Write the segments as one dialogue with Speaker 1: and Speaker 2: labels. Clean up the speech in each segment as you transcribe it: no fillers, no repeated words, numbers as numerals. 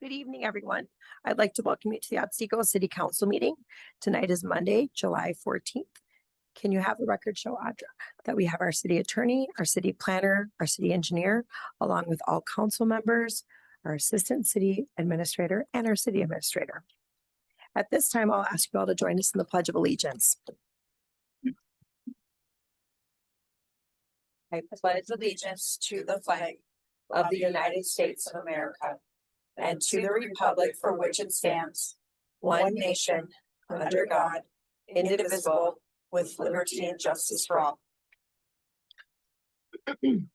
Speaker 1: Good evening, everyone. I'd like to welcome you to the Otsego City Council meeting. Tonight is Monday, July 14th. Can you have the record show, Audra, that we have our city attorney, our city planner, our city engineer, along with all council members, our assistant city administrator, and our city administrator. At this time, I'll ask you all to join us in the Pledge of Allegiance. I pledge allegiance to the flag of the United States of America and to the republic for which it stands, one nation, under God, indivisible, with liberty and justice for all. Thank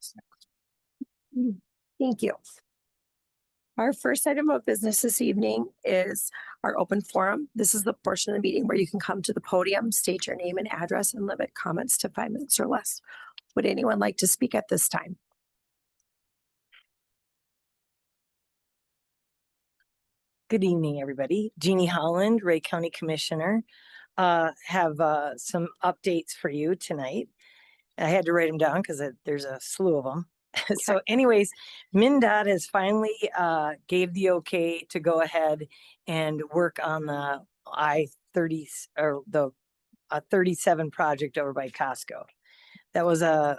Speaker 1: you. Our first item of business this evening is our open forum. This is the portion of the meeting where you can come to the podium, state your name and address, and limit comments to 5 minutes or less. Would anyone like to speak at this time?
Speaker 2: Good evening, everybody. Jeannie Holland, Ray County Commissioner. Have some updates for you tonight. I had to write them down because there's a slew of them. So anyways, MnDOT has finally gave the okay to go ahead and work on the I-30 or the 37 project over by Costco. That was a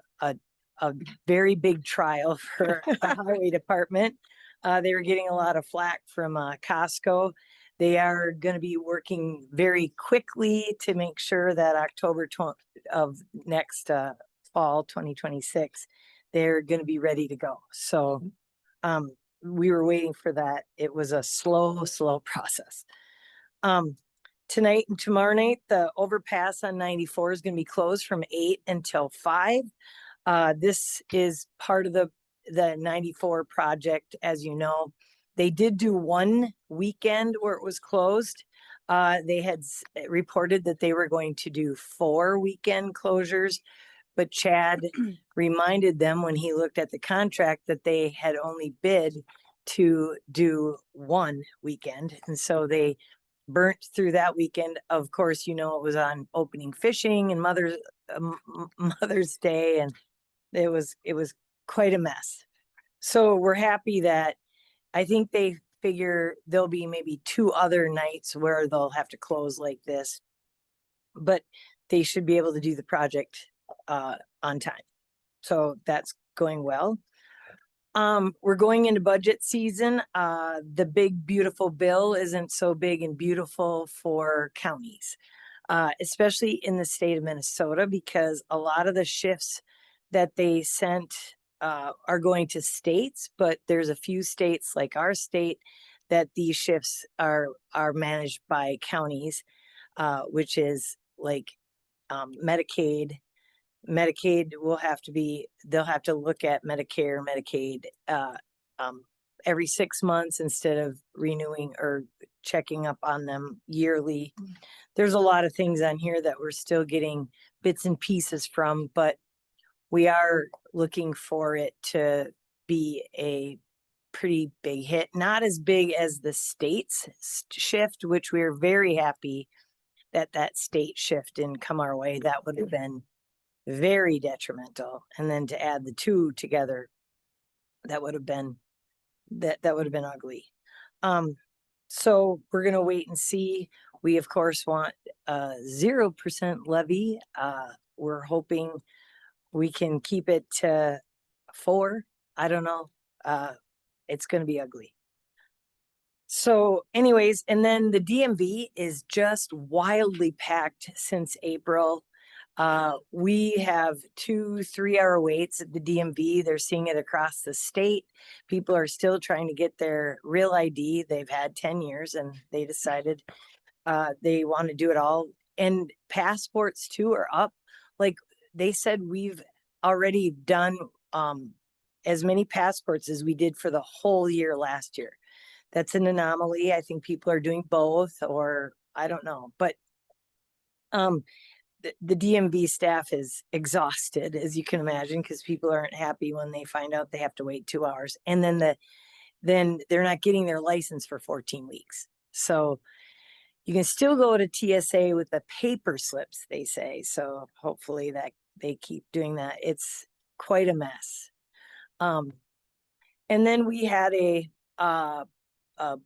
Speaker 2: very big trial for the highway department. They were getting a lot of flack from Costco. They are going to be working very quickly to make sure that October of next fall 2026, they're going to be ready to go. So we were waiting for that. It was a slow process. Tonight and tomorrow night, the overpass on 94 is going to be closed from 8 until 5. This is part of the 94 project. As you know, they did do one weekend where it was closed. They had reported that they were going to do 4 weekend closures, but Chad reminded them when he looked at the contract that they had only bid to do 1 weekend. And so they burnt through that weekend. Of course, you know, it was on opening fishing and Mother's Day, and it was quite a mess. So we're happy that I think they figure there'll be maybe 2 other nights where they'll have to close like this, but they should be able to do the project on time. So that's going well. We're going into budget season. The big, beautiful bill isn't so big and beautiful for counties, especially in the state of Minnesota, because a lot of the shifts that they sent are going to states, but there's a few states like our state that these shifts are managed by counties, which is like Medicaid. Medicaid will have to be, they'll have to look at Medicare, Medicaid every 6 months instead of renewing or checking up on them yearly. There's a lot of things on here that we're still getting bits and pieces from, but we are looking for it to be a pretty big hit, not as big as the state's shift, which we are very happy that that state shift didn't come our way. That would have been very detrimental. And then to add the 2 together, that would have been ugly. So we're going to wait and see. We of course want a 0% levy. We're hoping we can keep it to 4. I don't know. It's going to be ugly. So anyways, and then the DMV is just wildly packed since April. We have 2-3 hour waits at the DMV. They're seeing it across the state. People are still trying to get their real ID. They've had 10 years and they decided they want to do it all. And passports too are up. Like they said, we've already done as many passports as we did for the whole year last year. That's an anomaly. I think people are doing both, or I don't know. But the DMV staff is exhausted, as you can imagine, because people aren't happy when they find out they have to wait 2 hours. And then they're not getting their license for 14 weeks. So you can still go to TSA with the paper slips, they say. So hopefully that they keep doing that. It's quite a mess. And then we had a a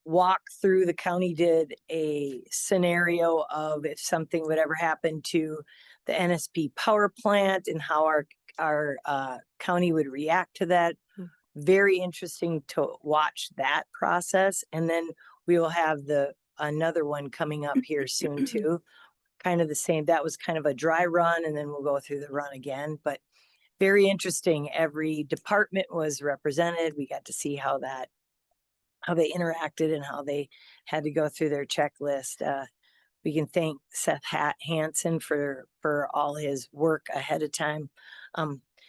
Speaker 2: walk through. The county did a scenario of if something would ever happen to the NSP power plant and how our county would react to that. Very interesting to watch that process. And then we will have another one coming up here soon too. Kind of the same. That was kind of a dry run, and then we'll go through the run again. But very interesting. Every department was represented. We got to see how they interacted and how they had to go through their checklist. We can thank Seth Hansen for all his work ahead of time.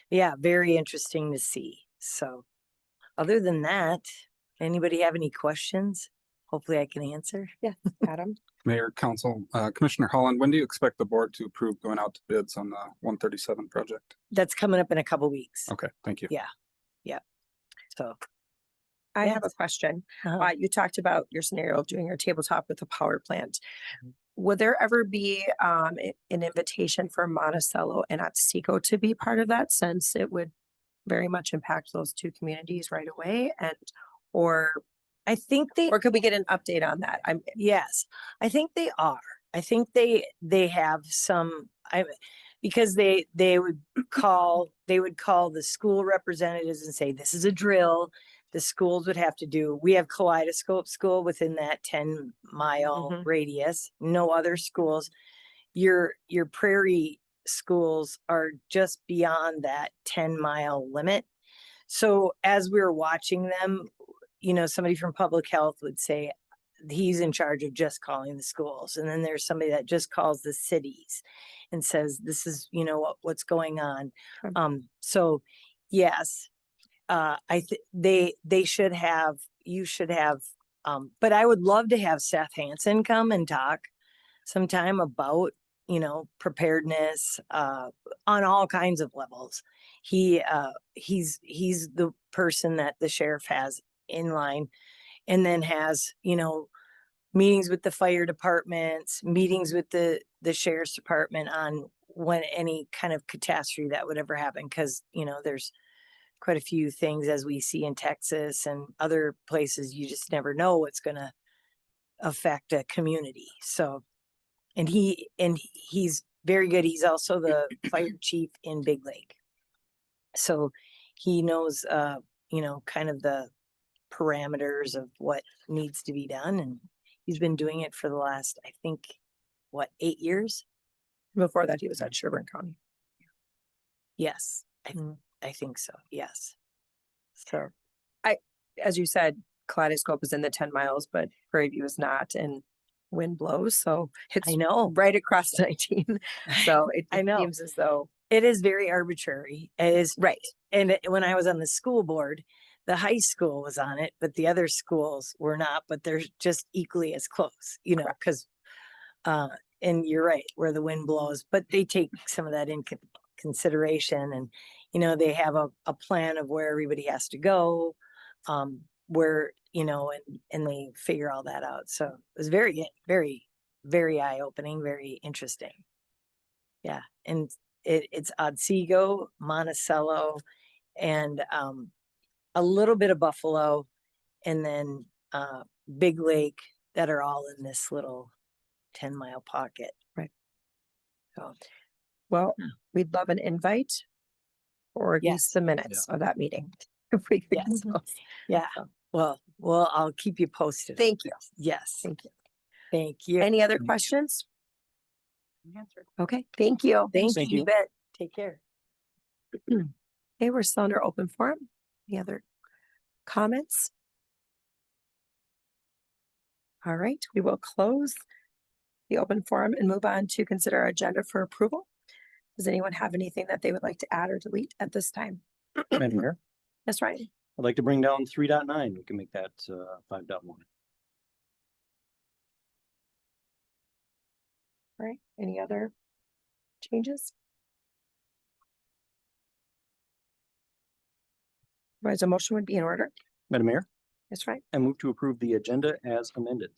Speaker 2: Yeah, very interesting to see. So other than that, anybody have any questions? Hopefully I can answer.
Speaker 1: Yeah, Adam.
Speaker 3: Mayor, Council, Commissioner Holland, when do you expect the board to approve going out to bids on the 137 project?
Speaker 2: That's coming up in a couple weeks.
Speaker 3: Okay, thank you.
Speaker 2: Yeah. So
Speaker 1: I
Speaker 2: Yes.
Speaker 1: have a question.
Speaker 2: uh,
Speaker 1: You talked about your scenario of doing your tabletop with a power plant.
Speaker 2: Mhm.
Speaker 1: Would there ever be an invitation for Monticello and Otsego to be part of that, since it would very much impact those two communities right away? Or
Speaker 2: I think
Speaker 1: could we get an update on that?
Speaker 2: yes, I think they are. I think they have some, because they would call the school representatives and say, this is a drill. The schools would have to do, we have Kaleidoscope School within that 10-mile
Speaker 1: Mhm.
Speaker 2: radius, no other schools. Your prairie schools are just beyond that 10-mile limit. So as we were watching them, somebody from public health would say he's in charge of just calling the schools. And then there's somebody that just calls the cities and says, this is, what's going on.
Speaker 1: Okay.
Speaker 2: So yes, they should have, you should have, but I would love to have Seth Hansen come and talk sometime about, preparedness, on all kinds of levels. He's the person that the sheriff has in line, and then has, meetings with the fire departments, meetings with the sheriff's department on when any kind of catastrophe that would ever happen. Cause there's quite a few things, as we see in Texas and other places, you just never know what's going to affect a community. So, and he's very good. He's also the fire chief in Big Lake. So he knows, kind of the parameters of what needs to be done. And he's been doing it for the last, I think, 8 years?
Speaker 1: Before that, he was at Sherburne County.
Speaker 2: Yes,
Speaker 1: Mm.
Speaker 2: I think so. Yes. So
Speaker 1: As you said, Kaleidoscope is in the 10 miles, but Prairie View is not, and wind blows. So it's
Speaker 2: I know.
Speaker 1: right across 19. So it
Speaker 2: I know.
Speaker 1: seems as though,
Speaker 2: It is very arbitrary. It is,
Speaker 1: right.
Speaker 2: and when I was on the school board, the high school was on it, but the other schools were not, but they're just equally as close,
Speaker 1: Correct.
Speaker 2: because, and you're right, where the wind blows, but they take some of that in consideration, and, they have a plan of where everybody has to go, where, and they figure all that out. So it was very, very, very eye-opening, very interesting. Yeah. And it's Otsego, Monticello, and a little bit of Buffalo, and then Big Lake, that are all in this little 10-mile pocket.
Speaker 1: Right.
Speaker 2: So
Speaker 1: Well, we'd love an invite or at least
Speaker 2: Yes.
Speaker 1: the minutes of that meeting. If we could.
Speaker 2: Yes.
Speaker 1: get those.
Speaker 2: yeah.
Speaker 1: So,
Speaker 2: Well, I'll keep you posted.
Speaker 1: Thank you.
Speaker 2: Yes.
Speaker 1: Thank you.
Speaker 2: Thank you.
Speaker 1: Any other
Speaker 3: Thank you.
Speaker 1: questions? Okay, thank you.
Speaker 2: Thank
Speaker 3: Thank
Speaker 2: you.
Speaker 3: you.
Speaker 2: Bet. Take care.
Speaker 1: Okay, we're still under open forum. Any other comments? All right, we will close the open forum and move on to consider our agenda for approval. Does anyone have anything that they would like to add or delete at this time?
Speaker 4: Madam Mayor,
Speaker 1: That's right.
Speaker 4: I'd like to bring down 3.9. We can make that 5.1.
Speaker 1: All right, any other changes? Otherwise, a motion would be in order.
Speaker 4: Madam Mayor,
Speaker 1: That's right.
Speaker 4: I move to approve the agenda as amended.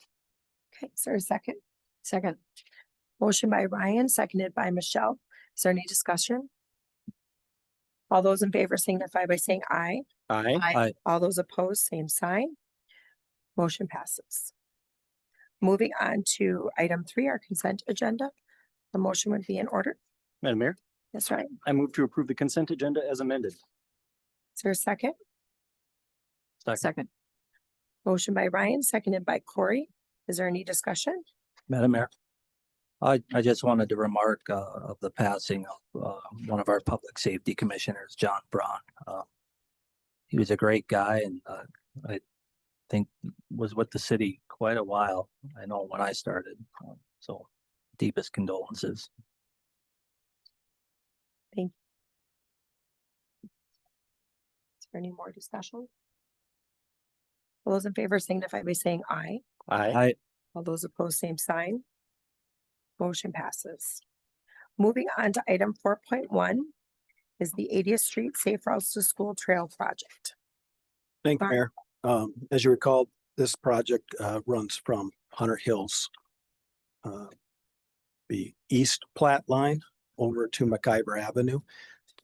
Speaker 1: Okay, is there a second? Second. Motion by Ryan, seconded by Michelle. Is there any discussion? All those in favor signify by saying aye.
Speaker 4: Aye.
Speaker 1: All those opposed, same sign. Motion passes. Moving on to item 3, our consent agenda. The motion would be in order.
Speaker 4: Madam Mayor,
Speaker 1: That's right.
Speaker 4: I move to approve the consent agenda as amended.
Speaker 1: Is there a second?
Speaker 5: Second.
Speaker 1: Motion by Ryan, seconded by Corey. Is there any discussion?
Speaker 5: Madam Mayor. I just wanted to remark of the passing of one of our public safety commissioners, John Braun. He was a great guy and I think was with the city quite a while. I know when I started. So deepest condolences.
Speaker 1: Is there any more discussion? All those in favor signify by saying aye.
Speaker 5: I
Speaker 1: All those opposed, same sign. Motion passes. Moving on to item 4.1 is the 80th Street Safe Routes to School Trail Project.
Speaker 6: Thank you,
Speaker 1: Barb.
Speaker 6: Mayor. As you recall, this project runs from Hunter Hills, the East Platte line over to McIver Avenue.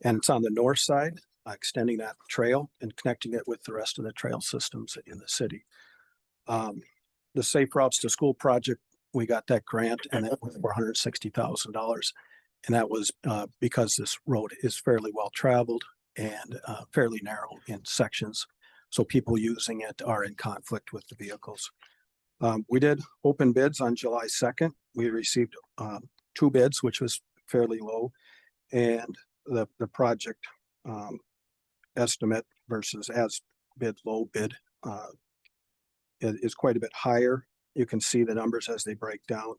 Speaker 6: And it's on the north side, extending that trail and connecting it with the rest of the trail systems in the city. The Safe Routes to School project, we got that grant and that was $460,000. And that was because this road is fairly well traveled and fairly narrow in sections. So people using it are in conflict with the vehicles. We did open bids on July 2nd. We received 2 bids, which was fairly low. And the project estimate versus as bid, low bid is quite a bit higher. You can see the numbers as they break down.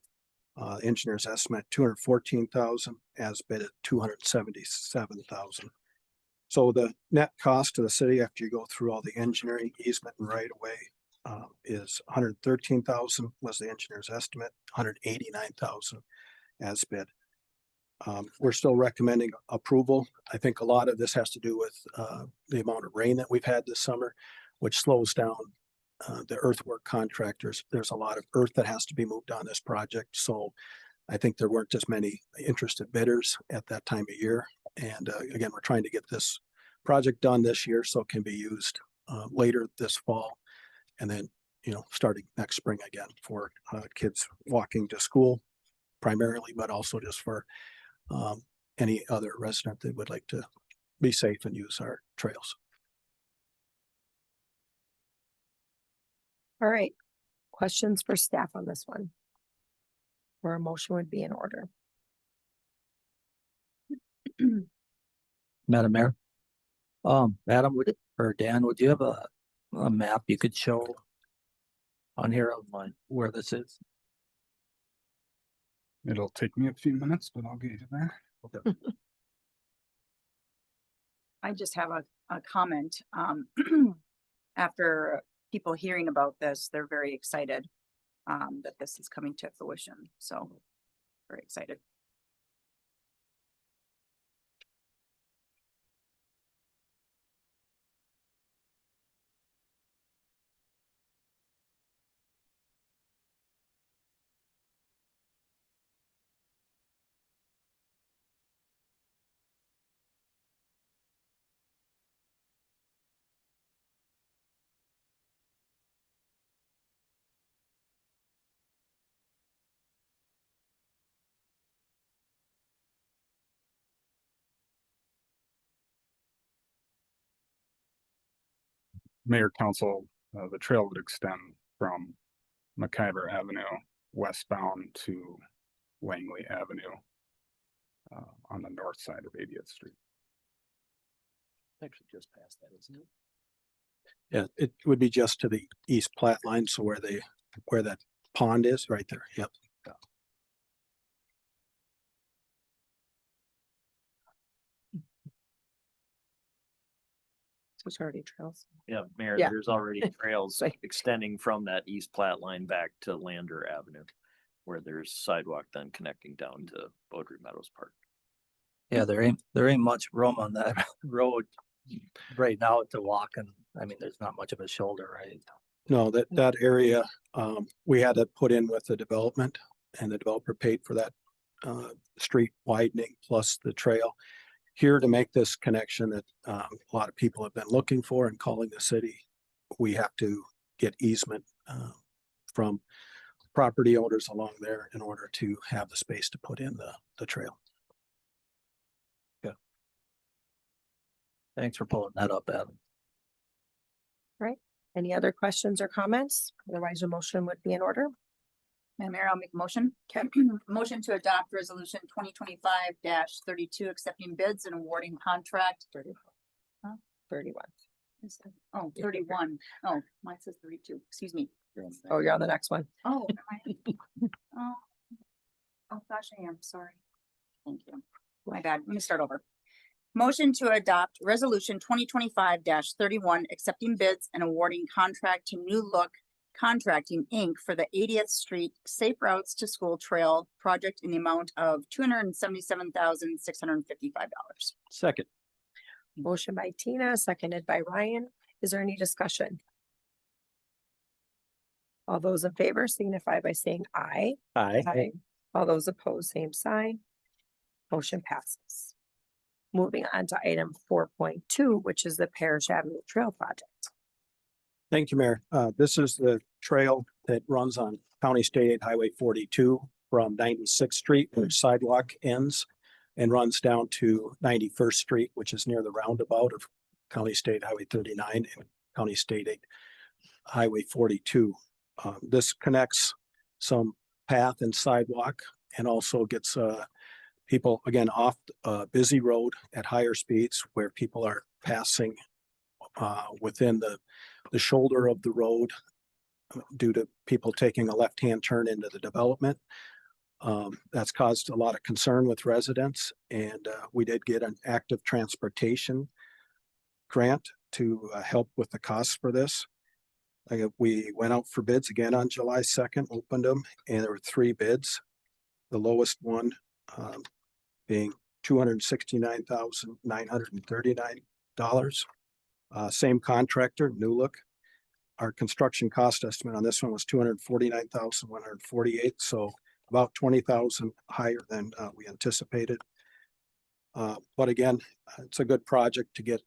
Speaker 6: Engineer's estimate 214,000, as bid at 277,000. So the net cost to the city after you go through all the engineering, easement, and right of way is 113,000 was the engineer's estimate, 189,000 as bid. We're still recommending approval. I think a lot of this has to do with the amount of rain that we've had this summer, which slows down the earthwork contractors. There's a lot of earth that has to be moved on this project. So I think there weren't as many interested bidders at that time of year. And again, we're trying to get this project done this year so it can be used later this fall. And then, starting next spring again for kids walking to school primarily, but also just for any other resident that would like to be safe and use our trails.
Speaker 1: All right. Questions for staff on this one? Or a motion would be in order.
Speaker 5: Madam Mayor. Adam, or Dan, would you have a map you could show on here of where this is?
Speaker 3: It'll take me a few minutes, but I'll get you there.
Speaker 5: Okay.
Speaker 7: I just have a comment. After people hearing about this, they're very excited that this is coming to fruition. So very excited.
Speaker 3: Mayor, Council, the trail would extend from McIver Avenue westbound to Langley Avenue on the north side of 80th Street.
Speaker 4: Actually just past that, isn't it?
Speaker 6: Yeah, it would be just to the East Platte line. So where that pond is right there. Yep.
Speaker 1: So it's already trails.
Speaker 8: Yeah, Mayor,
Speaker 1: Yeah.
Speaker 8: there's already trails
Speaker 1: Right.
Speaker 8: extending from that East Platte line back to Lander Avenue, where there's sidewalk then connecting down to Beaudry Meadows Park.
Speaker 5: Yeah, there ain't much room on that road right now to walk, and I mean, there's not much of a shoulder, right?
Speaker 6: No, that area, we had to put in with the development, and the developer paid for that street widening plus the trail. Here to make this connection that a lot of people have been looking for and calling the city, we have to get easement from property owners along there in order to have the space to put in the trail.
Speaker 5: Thanks for pulling that up, Adam.
Speaker 1: Any other questions or comments? Otherwise, a motion would be in order.
Speaker 7: Madam Mayor, I'll make a motion. Motion to adopt resolution 2025-32, accepting bids and awarding contract.
Speaker 1: 31.
Speaker 7: Oh, 31. Oh, mine says 32. Excuse me.
Speaker 1: Oh, you're on the next one.
Speaker 7: Oh, oh, oh gosh, I am sorry. Thank you. My bad. Let me start over. Motion to adopt resolution 2025-31, accepting bids and awarding contract to New Look Contracting, Inc. for the 80th Street Safe Routes to School Trail project in the amount of $277,655.
Speaker 4: Second.
Speaker 1: Motion by Tina, seconded by Ryan. Is there any discussion? All those in favor signify by saying aye.
Speaker 4: Aye.
Speaker 1: All those opposed, same sign. Motion passes. Moving on to item 4.2, which is the Parish Avenue Trail Project.
Speaker 6: Thank you, Mayor. This is the trail that runs on County State Aid Highway 42 from 96th Street, where sidewalk ends, and runs down to 91st Street, which is near the roundabout of County State Highway 39 and County State Aid Highway 42. This connects some path and sidewalk and also gets people, again, off a busy road at higher speeds where people are passing within the shoulder of the road due to people taking a left-hand turn into the development. That's caused a lot of concern with residents, and we did get an active transportation grant to help with the costs for this. We went out for bids again on July 2nd, opened them, and there were 3 bids. The lowest one being $269,939. Same contractor, New Look. Our construction cost estimate on this one was $249,148, so about $20,000 higher than we anticipated. But again, it's a good project to get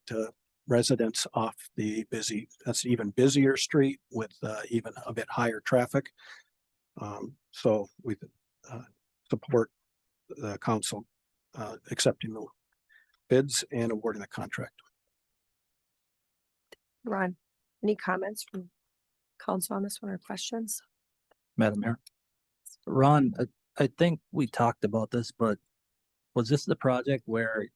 Speaker 6: residents off the busy, that's an even busier street with even a bit higher traffic. So we support the council accepting the bids and awarding the contract.
Speaker 1: Ron, any comments from council on this one or questions?
Speaker 5: Madam Mayor. Ron, I think we talked about this, but was this the project where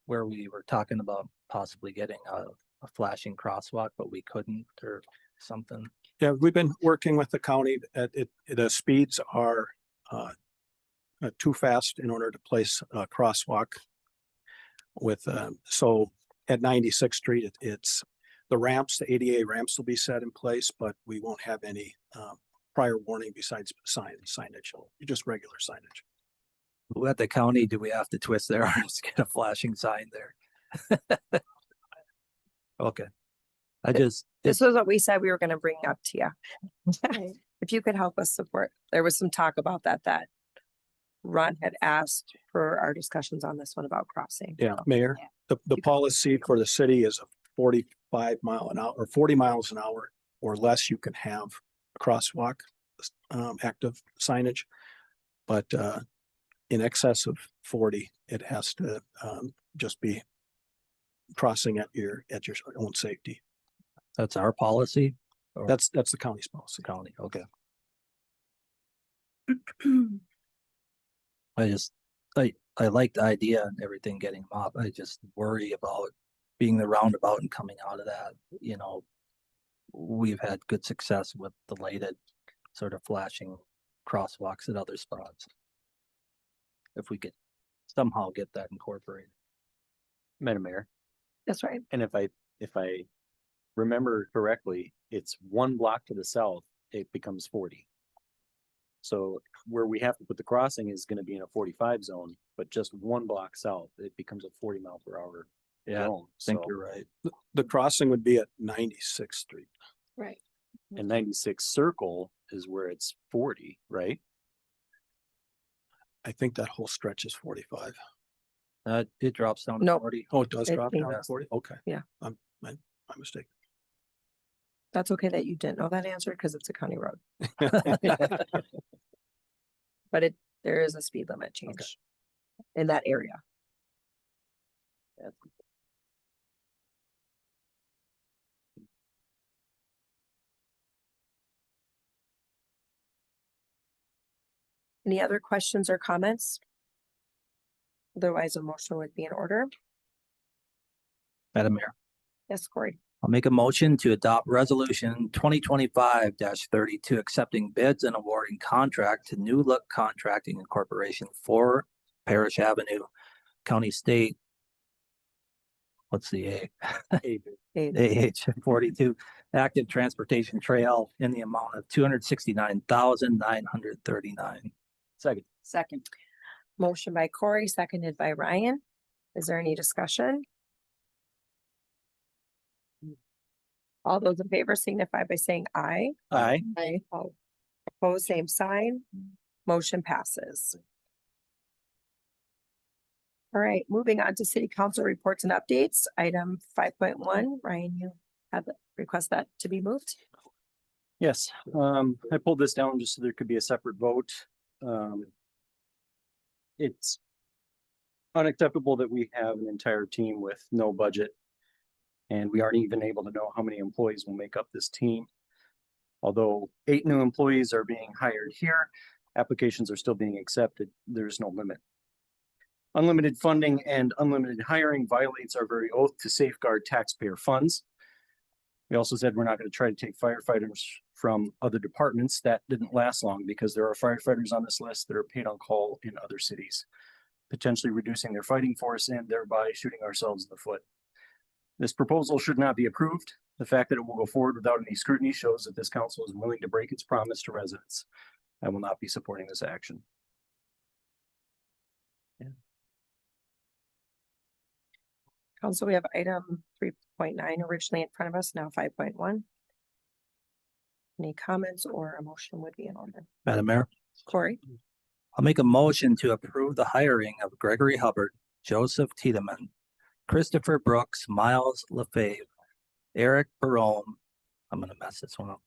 Speaker 5: we were talking about possibly getting a flashing crosswalk, but we couldn't or something?
Speaker 6: Yeah, we've been working with the county. The speeds are too fast in order to place a crosswalk with, so at 96th Street, it's the ramps, the ADA ramps will be set in place, but we won't have any prior warning besides signage, just regular signage.
Speaker 5: At the county, do we have to twist their arms to get a flashing sign there? Okay.
Speaker 1: This was what we said we were gonna bring up to you. If you could help us support, there was some talk about that Ron had asked for our discussions on this one about crossing.
Speaker 6: Yeah, Mayor, the policy for the city is a 45 mile an hour or 40 miles an hour or less. You can have a crosswalk, active signage, but in excess of 40, it has to just be crossing at your own safety.
Speaker 5: That's our policy? Or
Speaker 6: That's the county's policy.
Speaker 5: county, okay. I like the idea and everything getting them up. I just worry about being the roundabout and coming out of that. You know, we've had good success with the lighted sort of flashing crosswalks at other spots. If we could somehow get that incorporated.
Speaker 4: Madam Mayor,
Speaker 1: That's right.
Speaker 4: and if I remember correctly, it's 1 block to the south, it becomes 40. So where we have to put the crossing is gonna be in a 45 zone, but just 1 block south, it becomes a 40 mile per hour
Speaker 5: Yeah,
Speaker 4: zone.
Speaker 5: I think
Speaker 4: So,
Speaker 5: you're right.
Speaker 6: The crossing would be at 96th Street.
Speaker 1: Right.
Speaker 4: and 96 circle is where it's 40, right?
Speaker 6: I think that whole stretch is 45.
Speaker 5: It drops down to
Speaker 1: Nope.
Speaker 5: 40.
Speaker 6: Oh, it does
Speaker 1: It
Speaker 6: drop down to
Speaker 1: changes.
Speaker 6: 40? Okay.
Speaker 1: Yeah.
Speaker 6: My mistake.
Speaker 1: That's okay that you didn't know that answer because it's a county road. But there is a speed limit change in that area. Any other questions or comments? Otherwise, a motion would be in order.
Speaker 5: Madam Mayor,
Speaker 1: Yes, Corey.
Speaker 5: I'll make a motion to adopt resolution 2025-32, accepting bids and awarding contract to New Look Contracting Incorporation for Parish Avenue, County State. What's the A? AH 42 active transportation trail in the amount of $269,939.
Speaker 4: Second.
Speaker 7: Second.
Speaker 1: Motion by Corey, seconded by Ryan. Is there any discussion? All those in favor signify by saying aye.
Speaker 5: Aye.
Speaker 1: Aye. Opposed, same sign. Motion passes. All right, moving on to city council reports and updates. Item 5.1, Ryan, you have the request that to be moved.
Speaker 4: Yes, I pulled this down just so there could be a separate vote. It's unacceptable that we have an entire team with no budget. And we aren't even able to know how many employees will make up this team. Although 8 new employees are being hired here, applications are still being accepted. There's no limit. Unlimited funding and unlimited hiring violates our very oath to safeguard taxpayer funds. We also said we're not going to try to take firefighters from other departments. That didn't last long because there are firefighters on this list that are paid on call in other cities, potentially reducing their fighting force and thereby shooting ourselves in the foot. This proposal should not be approved. The fact that it will go forward without any scrutiny shows that this council is willing to break its promise to residents. I will not be supporting this action.
Speaker 1: Council, we have item 3.9 originally in front of us, now 5.1. Any comments or a motion would be in order.
Speaker 5: Madam Mayor,
Speaker 1: Corey,
Speaker 5: I'll make a motion to approve the hiring of Gregory Hubbard, Joseph Tiedemann, Christopher Brooks, Miles LaFave, Eric Barone, I'm gonna mess this one up,